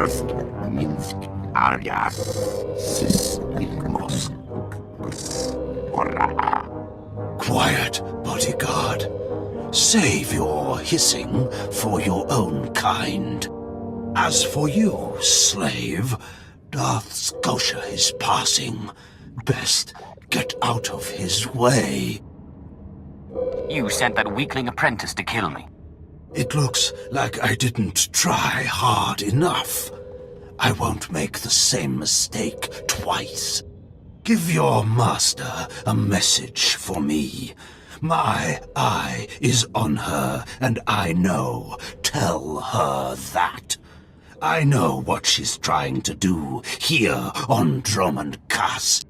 First, Minsk alias Sismos. Quiet, bodyguard. Save your hissing for your own kind. As for you, slave, Darth Scotia is passing. Best get out of his way. You sent that weakling apprentice to kill me. It looks like I didn't try hard enough. I won't make the same mistake twice. Give your master a message for me. My eye is on her, and I know. Tell her that. I know what she's trying to do here on Dromund Kaas.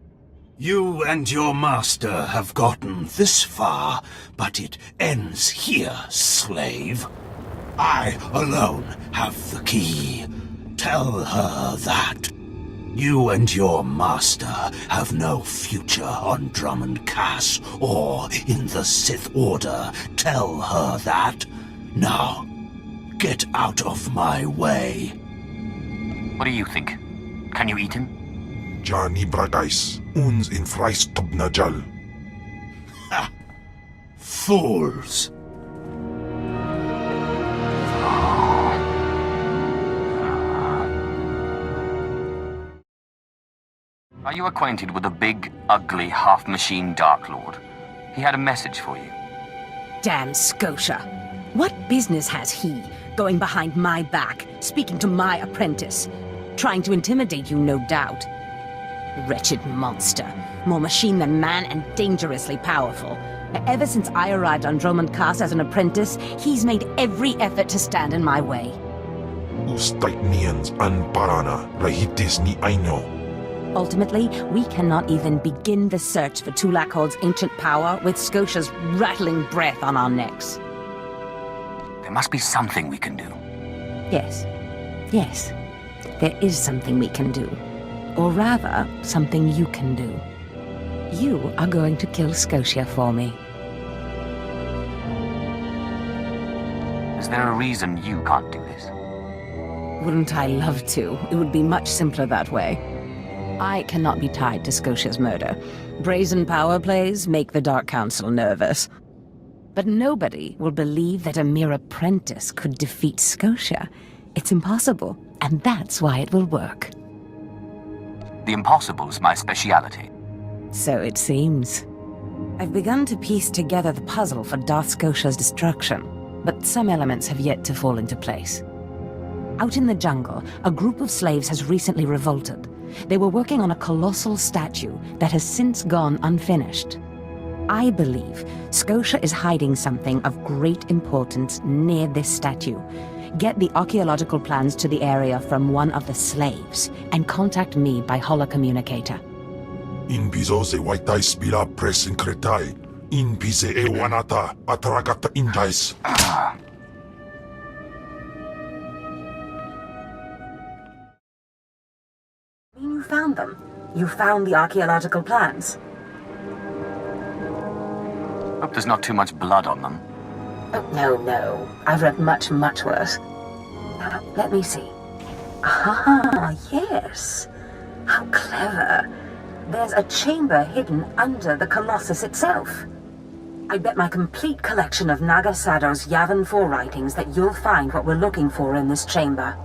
You and your master have gotten this far, but it ends here, slave. I alone have the key. Tell her that. You and your master have no future on Dromund Kaas or in the Sith Order. Tell her that. Now, get out of my way. What do you think? Can you eat him? Johnny Bragais, uns in Freistobnajal. Ha! Fools! Are you acquainted with the big, ugly, half-machine Dark Lord? He had a message for you. Damn Scotia. What business has he going behind my back, speaking to my apprentice? Trying to intimidate you, no doubt. Wretched monster. More machine than man and dangerously powerful. Ever since I arrived on Dromund Kaas as an apprentice, he's made every effort to stand in my way. Ustaitnians an parana, rahitis ni aino. Ultimately, we cannot even begin the search for Tulakhod's ancient power with Scotia's rattling breath on our necks. There must be something we can do. Yes. Yes. There is something we can do. Or rather, something you can do. You are going to kill Scotia for me. Is there a reason you can't do this? Wouldn't I love to? It would be much simpler that way. I cannot be tied to Scotia's murder. Brazen power plays make the Dark Council nervous. But nobody will believe that a mere apprentice could defeat Scotia. It's impossible, and that's why it will work. The impossible's my speciality. So it seems. I've begun to piece together the puzzle for Darth Scotia's destruction, but some elements have yet to fall into place. Out in the jungle, a group of slaves has recently revolted. They were working on a colossal statue that has since gone unfinished. I believe Scotia is hiding something of great importance near this statue. Get the archaeological plans to the area from one of the slaves, and contact me by holocommunicator. In bizo se waitai spila presin kretai. In pise e wanata atragata indais. You found them. You found the archaeological plans. Hope there's not too much blood on them. Oh, no. I've read much, much worse. Let me see. Ah, yes. How clever. There's a chamber hidden under the Colossus itself. I bet my complete collection of Naga Sado's Yavin 4 writings that you'll find what we're looking for in this chamber.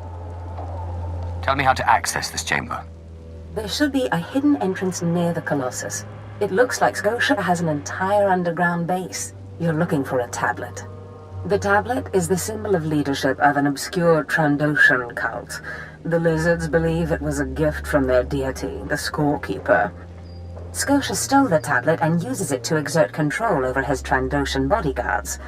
Tell me how to access this chamber. There should be a hidden entrance near the Colossus. It looks like Scotia has an entire underground base. You're looking for a tablet. The tablet is the symbol of leadership of an obscure Trandoshan cult. The lizards believe it was a gift from their deity, the Scorekeeper. Scotia stole the tablet and uses it to exert control over his Trandoshan bodyguards.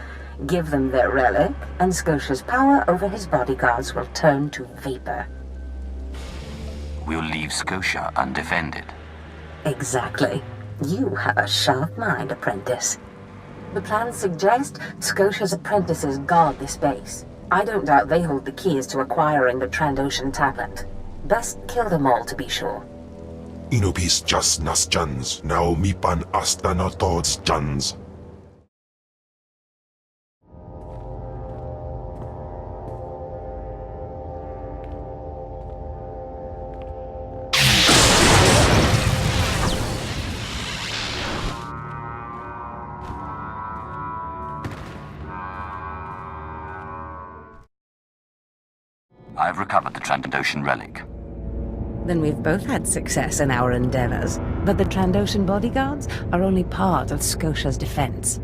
Give them their relic, and Scotia's power over his bodyguards will turn to vapor. We'll leave Scotia undefended. Exactly. You have a sharp mind, apprentice. The plans suggest Scotia's apprentices guard this base. I don't doubt they hold the keys to acquiring the Trandoshan tablet. Best kill them all to be sure. Inubis just nas jans, now mipan astana tods jans. I've recovered the Trandoshan relic. Then we've both had success in our endeavors. But the Trandoshan bodyguards are only part of Scotia's defense.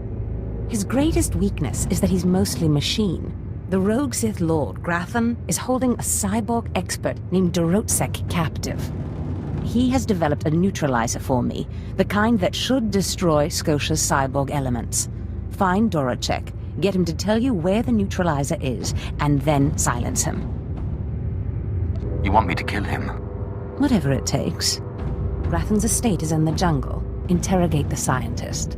His greatest weakness is that he's mostly machine. The rogue Sith Lord, Grathan, is holding a cyborg expert named Dorotsek captive. He has developed a neutralizer for me, the kind that should destroy Scotia's cyborg elements. Find Dorotsek, get him to tell you where the neutralizer is, and then silence him. You want me to kill him? Whatever it takes. Grathan's estate is in the jungle. Interrogate the scientist.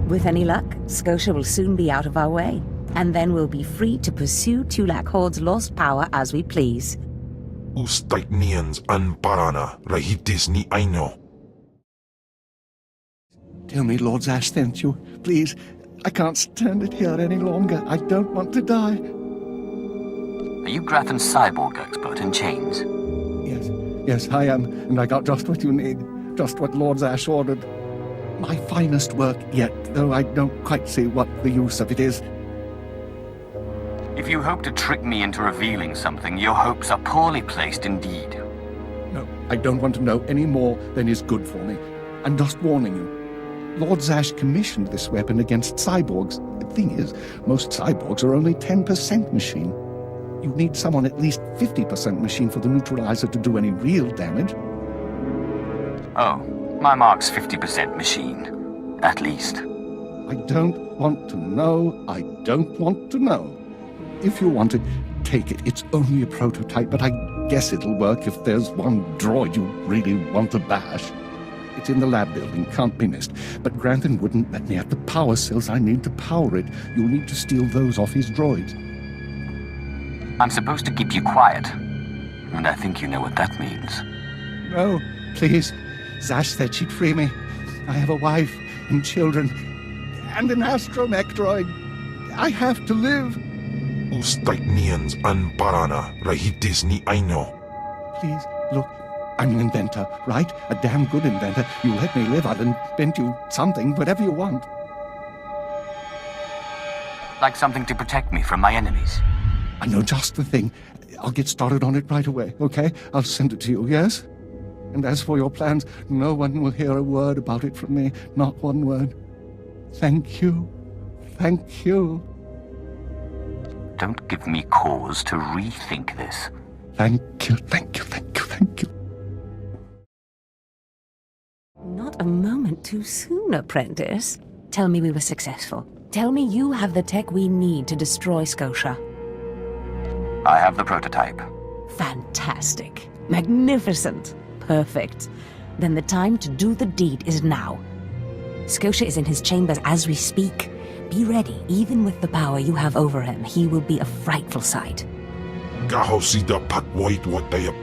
With any luck, Scotia will soon be out of our way, and then we'll be free to pursue Tulak Horde's lost power as we please. Ustaiknians an parana, rahitis ni aino. Tell me Lord Zash sent you, please. I can't stand it here any longer. I don't want to die. Are you Grathan's cyborg expert in chains? Yes, I am, and I got just what you need. Just what Lord Zash ordered. My finest work yet, though I don't quite see what the use of it is. If you hope to trick me into revealing something, your hopes are poorly placed indeed. No, I don't want to know any more than is good for me. I'm just warning you. Lord Zash commissioned this weapon against cyborgs. The thing is, most cyborgs are only 10% machine. You need someone at least 50% machine for the neutralizer to do any real damage. Oh, my mark's 50% machine. At least. I don't want to know. I don't want to know. If you want it, take it. It's only a prototype, but I guess it'll work if there's one droid you really want to bash. It's in the lab building, can't be missed. But Grantham wouldn't let me have the power cells I need to power it. You'll need to steal those off his droids. I'm supposed to keep you quiet. And I think you know what that means. No, please. Zash said she'd free me. I have a wife and children. And an astromech droid. I have to live. Ustaiknians an parana, rahitis ni aino. Please, look. I'm an inventor, right? A damn good inventor. You let me live, I'll invent you something, whatever you want. Like something to protect me from my enemies. I know just the thing. I'll get started on it right away, okay? I'll send it to you, yes? And as for your plans, no one will hear a word about it from me. Not one word. Thank you. Thank you. Don't give me cause to rethink this. Thank you, thank you, thank you, thank you. Not a moment too soon, apprentice. Tell me we were successful. Tell me you have the tech we need to destroy Scotia. I have the prototype. Fantastic. Magnificent. Perfect. Then the time to do the deed is now. Scotia is in his chambers as we speak. Be ready. Even with the power you have over him, he will be a frightful sight. Gahosida patwait watayap.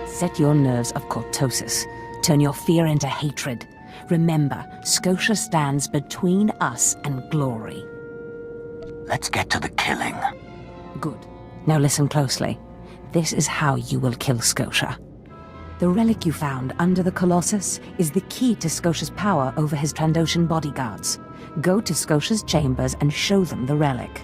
Set your nerves of cortosis. Turn your fear into hatred. Remember, Scotia stands between us and glory. Let's get to the killing. Good. Now listen closely. This is how you will kill Scotia. The relic you found under the Colossus is the key to Scotia's power over his Trandoshan bodyguards. Go to Scotia's chambers and show them the relic.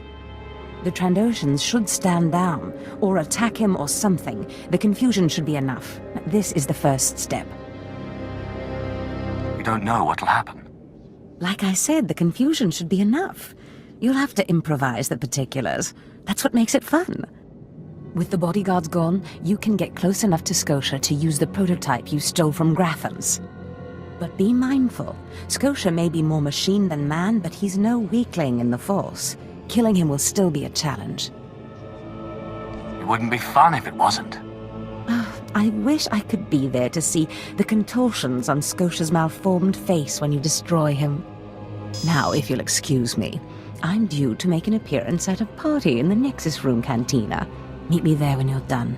The Trandoshans should stand down, or attack him or something. The confusion should be enough. This is the first step. We don't know what'll happen. Like I said, the confusion should be enough. You'll have to improvise the particulars. That's what makes it fun. With the bodyguards gone, you can get close enough to Scotia to use the prototype you stole from Grathan's. But be mindful. Scotia may be more machine than man, but he's no weakling in the Force. Killing him will still be a challenge. It wouldn't be fun if it wasn't. I wish I could be there to see the contortions on Scotia's malformed face when you destroy him. Now, if you'll excuse me, I'm due to make an appearance at a party in the Nexus Room Cantina. Meet me there when you're done.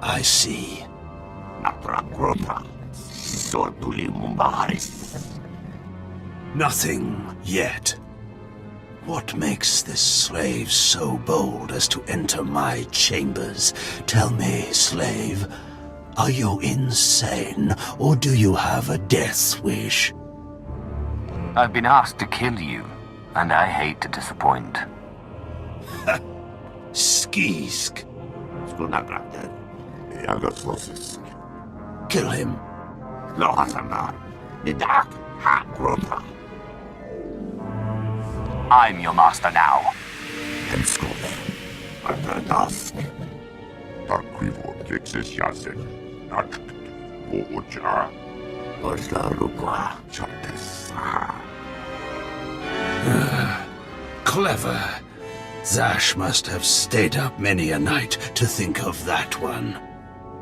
I see. Nothing yet. What makes this slave so bold as to enter my chambers? Tell me, slave, Are you insane, or do you have a death wish? I've been asked to kill you, and I hate to disappoint. Skisk. Skunagradden. Jagoslosis. Kill him. Lohasana. Nidak. Hagrota. I'm your master now. Henskole. Atanask. Takrivo Texas Yasen. Nakt. Voja. Oslarukwa. Chatesa. Clever. Zash must have stayed up many a night to think of that one.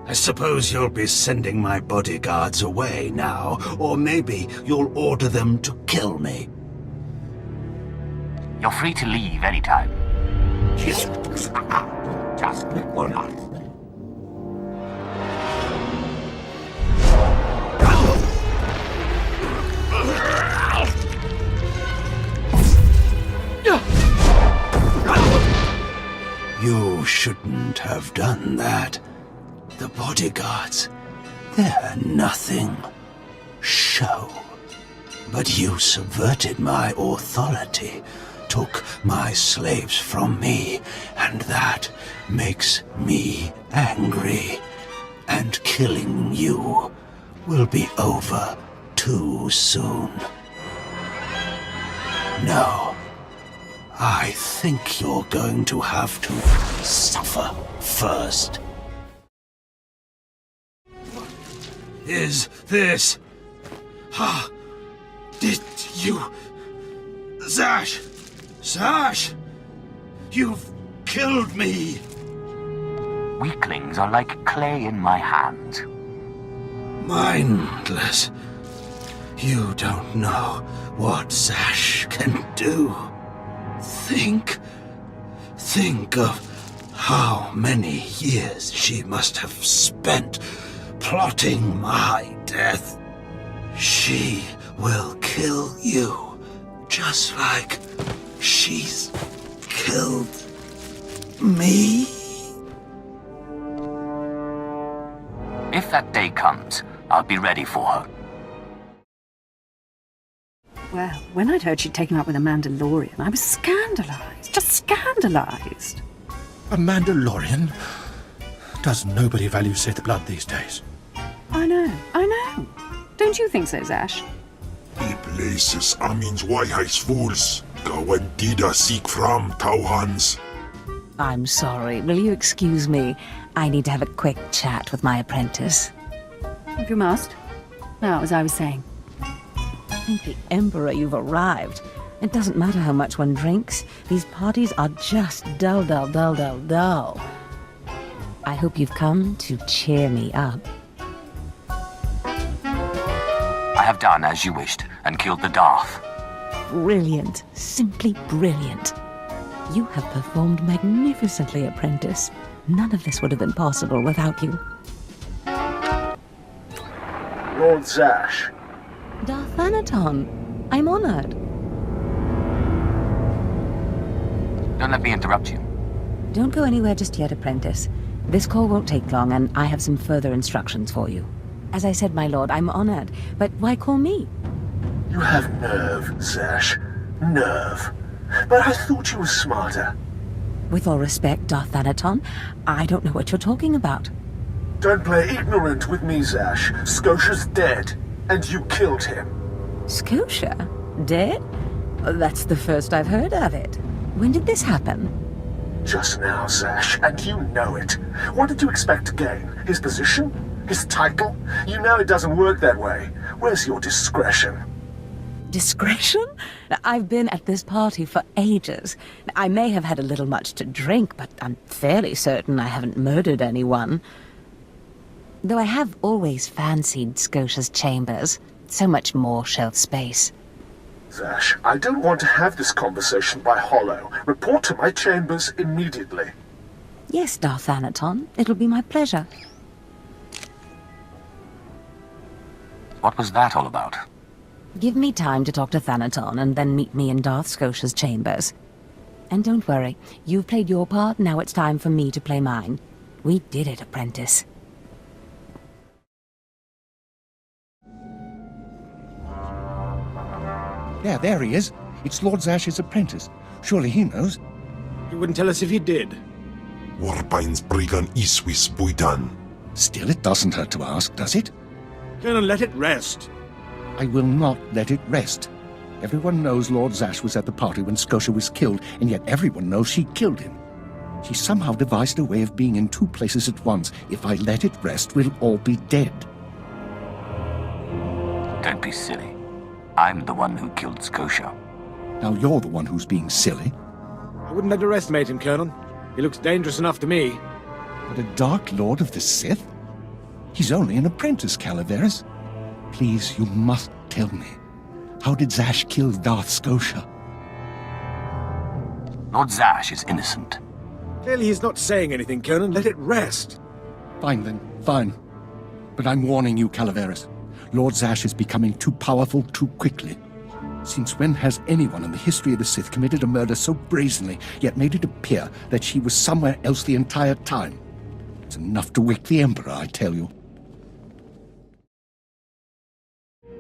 I suppose you'll be sending my bodyguards away now, or maybe you'll order them to kill me. You're free to leave anytime. Just or not. You shouldn't have done that. The bodyguards, they're nothing. Show. But you subverted my authority, took my slaves from me, and that makes me angry. And killing you will be over too soon. No. I think you're going to have to suffer first. What is this? Ha! Did you... Zash! Zash! You've killed me! Weaklings are like clay in my hands. Mindless. You don't know what Zash can do. Think of how many years she must have spent plotting my death. She will kill you, just like she's killed me. If that day comes, I'll be ready for her. Well, when I'd heard she'd taken up with a Mandalorian, I was scandalized. Just scandalized. A Mandalorian? Does nobody value Sith blood these days? I know. Don't you think so, Zash? I places Amin's Whitehouse fools. Gawantida seek from Tauhans. I'm sorry. Will you excuse me? I need to have a quick chat with my apprentice. If you must. Now, as I was saying. Thank the Emperor you've arrived. It doesn't matter how much one drinks. These parties are just dull. I hope you've come to cheer me up. I have done as you wished and killed the Darth. Brilliant. Simply brilliant. You have performed magnificently, apprentice. None of this would have been possible without you. Lord Zash. Darth Anaton, I'm honored. Don't let me interrupt you. Don't go anywhere just yet, apprentice. This call won't take long, and I have some further instructions for you. As I said, my lord, I'm honored, but why call me? You have nerve, Zash. Nerve. But I thought you were smarter. With all respect, Darth Anaton, I don't know what you're talking about. Don't play ignorant with me, Zash. Scotia's dead, and you killed him. Scotia? Dead? That's the first I've heard of it. When did this happen? Just now, Zash, and you know it. What did you expect to gain? His position? His title? You know it doesn't work that way. Where's your discretion? Discretion? I've been at this party for ages. I may have had a little much to drink, but I'm fairly certain I haven't murdered anyone. Though I have always fancied Scotia's chambers. So much more shelf space. Zash, I don't want to have this conversation by hollow. Report to my chambers immediately. Yes, Darth Anaton. It'll be my pleasure. What was that all about? Give me time to talk to Thanaton, and then meet me in Darth Scotia's chambers. And don't worry, you've played your part, now it's time for me to play mine. We did it, apprentice. There he is. It's Lord Zash's apprentice. Surely he knows. You wouldn't tell us if you did. Warpain's Brigan Iswis Buidan. Still, it doesn't hurt to ask, does it? Colonel, let it rest. I will not let it rest. Everyone knows Lord Zash was at the party when Scotia was killed, and yet everyone knows she killed him. She somehow devised a way of being in two places at once. If I let it rest, we'll all be dead. Don't be silly. I'm the one who killed Scotia. Now you're the one who's being silly. I wouldn't underestimate him, Colonel. He looks dangerous enough to me. But a Dark Lord of the Sith? He's only an apprentice, Calaveras. Please, you must tell me. How did Zash kill Darth Scotia? Lord Zash is innocent. Clearly he's not saying anything, Colonel. Let it rest. Fine then, fine. But I'm warning you, Calaveras. Lord Zash is becoming too powerful too quickly. Since when has anyone in the history of the Sith committed a murder so brazenly, yet made it appear that she was somewhere else the entire time? It's enough to wake the Emperor, I tell you.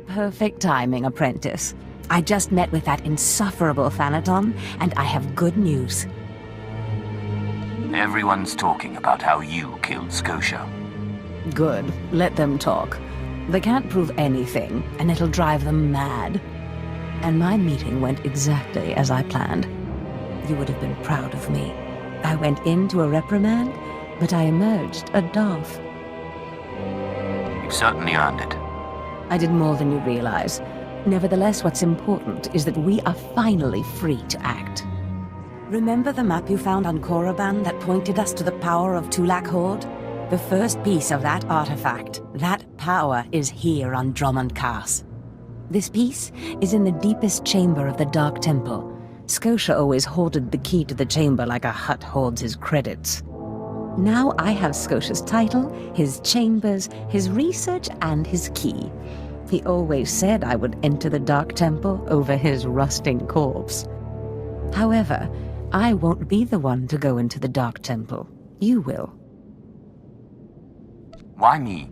Perfect timing, apprentice. I just met with that insufferable Thanaton, and I have good news. Everyone's talking about how you killed Scotia. Good. Let them talk. They can't prove anything, and it'll drive them mad. And my meeting went exactly as I planned. You would have been proud of me. I went into a reprimand, but I emerged a Darth. You've certainly earned it. I did more than you realize. Nevertheless, what's important is that we are finally free to act. Remember the map you found on Korriban that pointed us to the power of Tulak Horde? The first piece of that artifact, that power, is here on Dromund Kaas. This piece is in the deepest chamber of the Dark Temple. Scotia always hoarded the key to the chamber like a Hutt hoards his credits. Now I have Scotia's title, his chambers, his research, and his key. He always said I would enter the Dark Temple over his rusting corpse. However, I won't be the one to go into the Dark Temple. You will. Why me?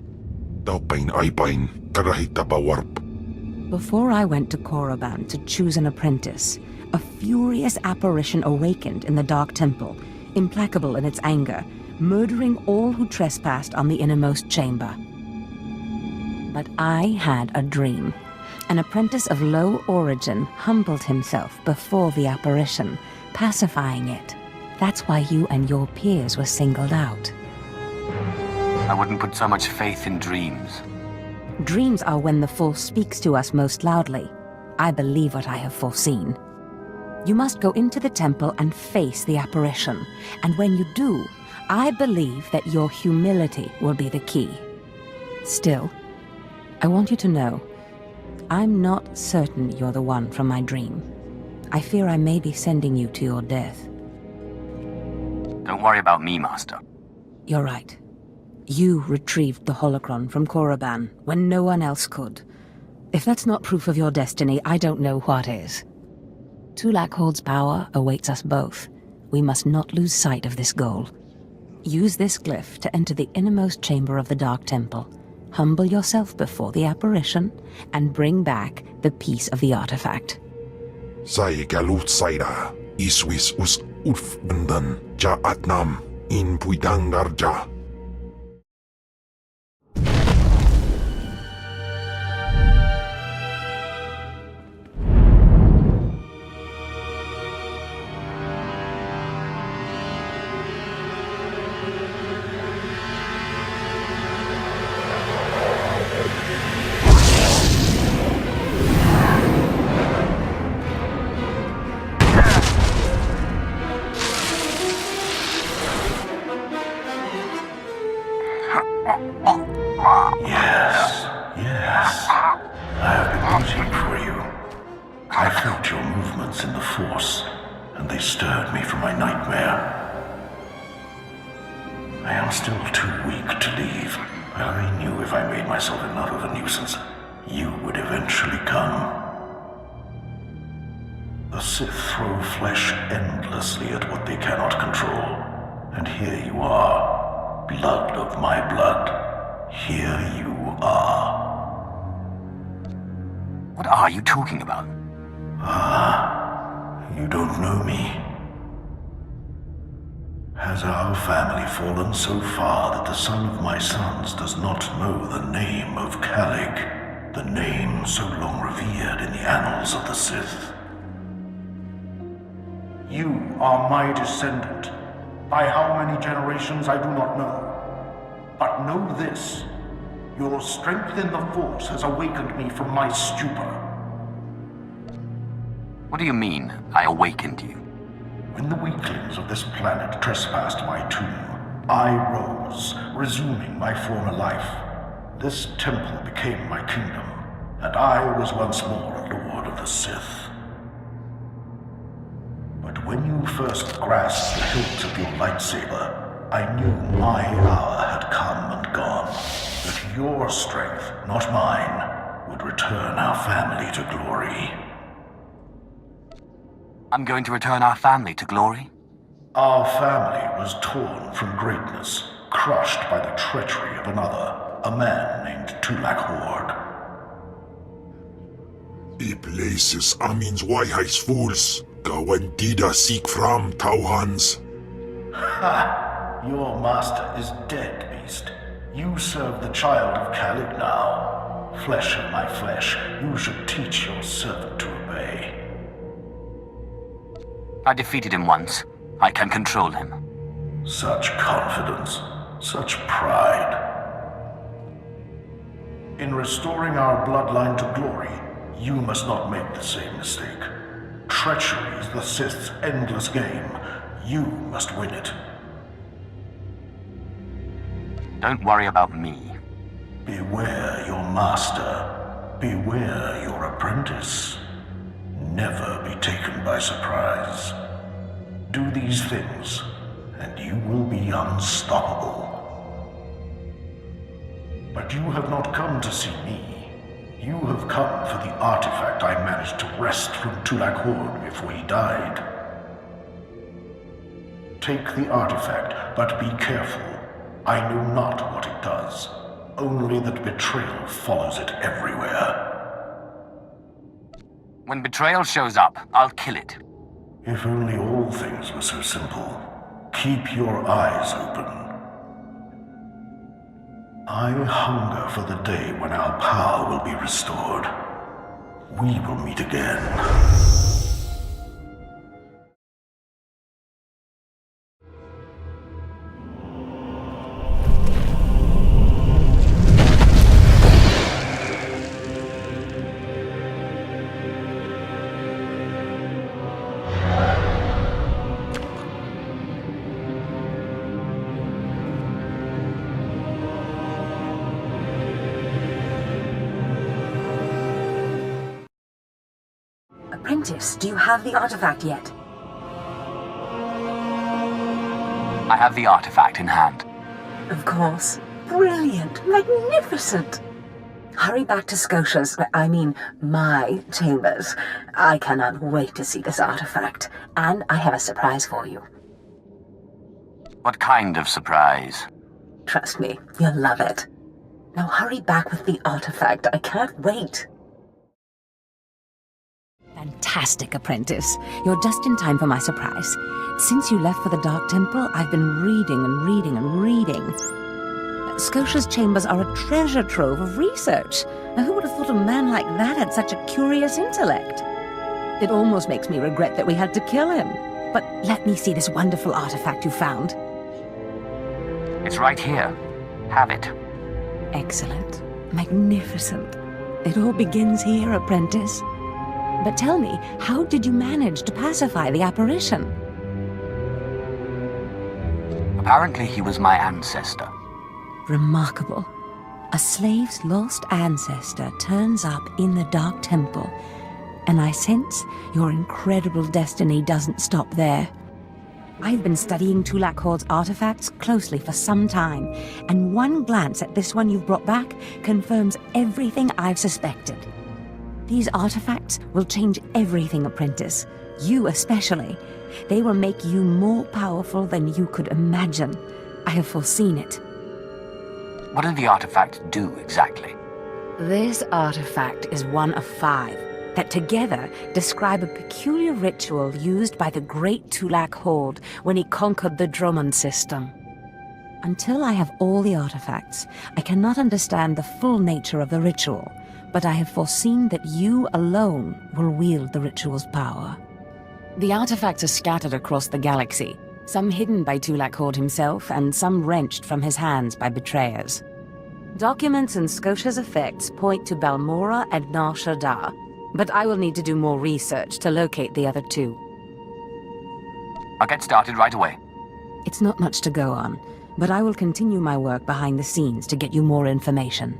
Taupain aipain, karahita bawarp. Before I went to Korriban to choose an apprentice, a furious apparition awakened in the Dark Temple, implacable in its anger, murdering all who trespassed on the innermost chamber. But I had a dream. An apprentice of low origin humbled himself before the apparition, pacifying it. That's why you and your peers were singled out. I wouldn't put so much faith in dreams. Dreams are when the Force speaks to us most loudly. I believe what I have foreseen. You must go into the temple and face the apparition. And when you do, I believe that your humility will be the key. Still, I want you to know, I'm not certain you're the one from my dream. I fear I may be sending you to your death. Don't worry about me, Master. You're right. You retrieved the holocron from Korriban when no one else could. If that's not proof of your destiny, I don't know what is. Tulak Horde's power awaits us both. We must not lose sight of this goal. Use this glyph to enter the innermost chamber of the Dark Temple. Humble yourself before the apparition, and bring back the piece of the artifact. Sai galut saira, iswis us urf bendan, ja atnam, in puidangarja. Yes. I have been waiting for you. I felt your movements in the Force, and they stirred me from my nightmare. I am still too weak to leave. I already knew if I made myself enough of a nuisance, you would eventually come. The Sith throw flesh endlessly at what they cannot control. And here you are, blood of my blood. Here you are. What are you talking about? You don't know me. Has our family fallen so far that the son of my sons does not know the name of Calig, the name so long revered in the annals of the Sith? You are my descendant. By how many generations I do not know. But know this, your strength in the Force has awakened me from my stupor. What do you mean, I awakened you? When the weaklings of this planet trespassed my tomb, I rose, resuming my former life. This temple became my kingdom, and I was once more a Lord of the Sith. But when you first grasped the hilt of your lightsaber, I knew my hour had come and gone, that your strength, not mine, would return our family to glory. I'm going to return our family to glory? Our family was torn from greatness, crushed by the treachery of another, a man named Tulak Hord. I places Amin's Waiheis fools, gawan tida seek from Tauhans. Ha! Your master is dead, beast. You serve the child of Calig now. Flesh of my flesh, you should teach your servant to obey. I defeated him once. I can control him. Such confidence, such pride. In restoring our bloodline to glory, you must not make the same mistake. Treachery is the Sith's endless game. You must win it. Don't worry about me. Beware your master. Beware your apprentice. Never be taken by surprise. Do these things, and you will be unstoppable. But you have not come to see me. You have come for the artifact I managed to wrest from Tulak Hord before he died. Take the artifact, but be careful. I know not what it does, only that betrayal follows it everywhere. When betrayal shows up, I'll kill it. If only all things were so simple. Keep your eyes open. I hunger for the day when our power will be restored. We will meet again. Apprentice, do you have the artifact yet? I have the artifact in hand. Of course. Brilliant. Magnificent. Hurry back to Scotia's, my chambers. I cannot wait to see this artifact. And I have a surprise for you. What kind of surprise? Trust me, you'll love it. Now hurry back with the artifact. I can't wait. Fantastic, Apprentice. You're just in time for my surprise. Since you left for the Dark Temple, I've been reading and reading and reading. Scotia's chambers are a treasure trove of research. Now, who would have thought a man like that had such a curious intellect? It almost makes me regret that we had to kill him. But let me see this wonderful artifact you found. It's right here. Have it. Excellent. Magnificent. It all begins here, Apprentice. But tell me, how did you manage to pacify the apparition? Apparently he was my ancestor. Remarkable. A slave's lost ancestor turns up in the Dark Temple, and I sense your incredible destiny doesn't stop there. I've been studying Tulak Hord's artifacts closely for some time, and one glance at this one you've brought back confirms everything I've suspected. These artifacts will change everything, Apprentice. You especially. They will make you more powerful than you could imagine. I have foreseen it. What did the artifact do exactly? This artifact is one of 5. that together describe a peculiar ritual used by the great Tulak Horde when he conquered the Dromund system. Until I have all the artifacts, I cannot understand the full nature of the ritual, but I have foreseen that you alone will wield the ritual's power. The artifacts are scattered across the galaxy, some hidden by Tulak Horde himself, and some wrenched from his hands by betrayers. Documents and Scotia's effects point to Balmora and Nar Shaddaa, but I will need to do more research to locate the other two. I'll get started right away. It's not much to go on, but I will continue my work behind the scenes to get you more information.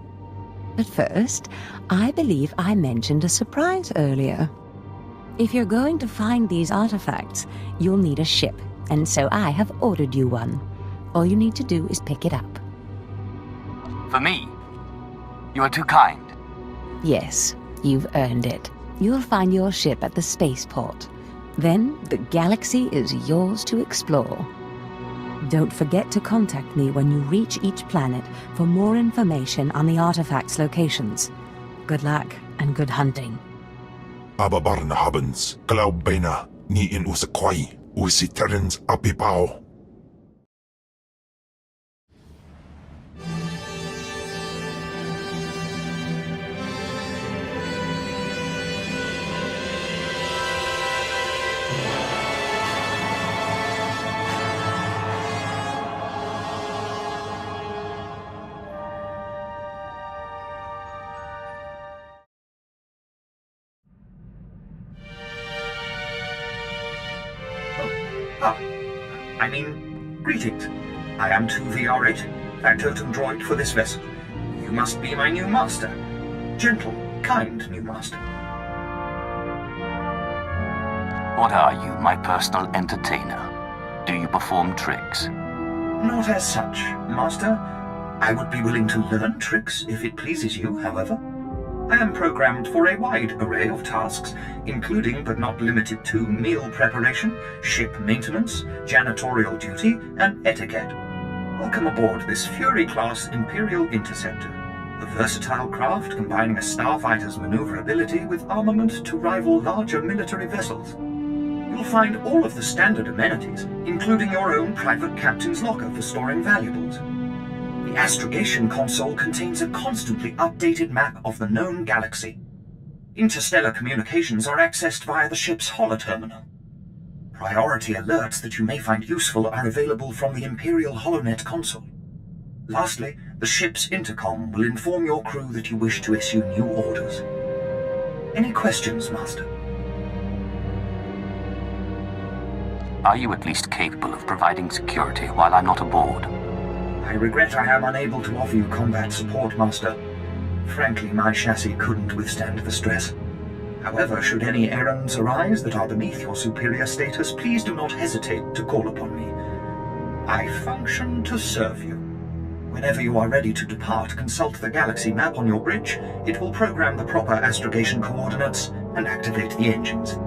But first, I believe I mentioned a surprise earlier. If you're going to find these artifacts, you'll need a ship, and so I have ordered you one. All you need to do is pick it up. For me? You are too kind. Yes, you've earned it. You'll find your ship at the spaceport. Then, the galaxy is yours to explore. Don't forget to contact me when you reach each planet for more information on the artifacts' locations. Good luck and good hunting. Ababarna habens, glaubena, ni in usakwai, usiterens apipao. Greetings. I am 2VR8, factotum droid for this vessel. You must be my new master. Gentle, kind new master. What are you, my personal entertainer? Do you perform tricks? Not as such, master. I would be willing to learn tricks if it pleases you, however. I am programmed for a wide array of tasks, including but not limited to meal preparation, ship maintenance, janitorial duty, and etiquette. Welcome aboard this Fury-class Imperial Interceptor, a versatile craft combining a starfighter's maneuverability with armament to rival larger military vessels. You'll find all of the standard amenities, including your own private captain's locker for storing valuables. The astrogation console contains a constantly updated map of the known galaxy. Interstellar communications are accessed via the ship's holoterminal. Priority alerts that you may find useful are available from the Imperial HoloNet console. Lastly, the ship's intercom will inform your crew that you wish to issue new orders. Any questions, Master? Are you at least capable of providing security while I'm not aboard? I regret I am unable to offer you combat support, Master. Frankly, my chassis couldn't withstand the stress. However, should any errands arise that are beneath your superior status, please do not hesitate to call upon me. I function to serve you. Whenever you are ready to depart, consult the galaxy map on your bridge. It will program the proper astrogation coordinates and activate the engines.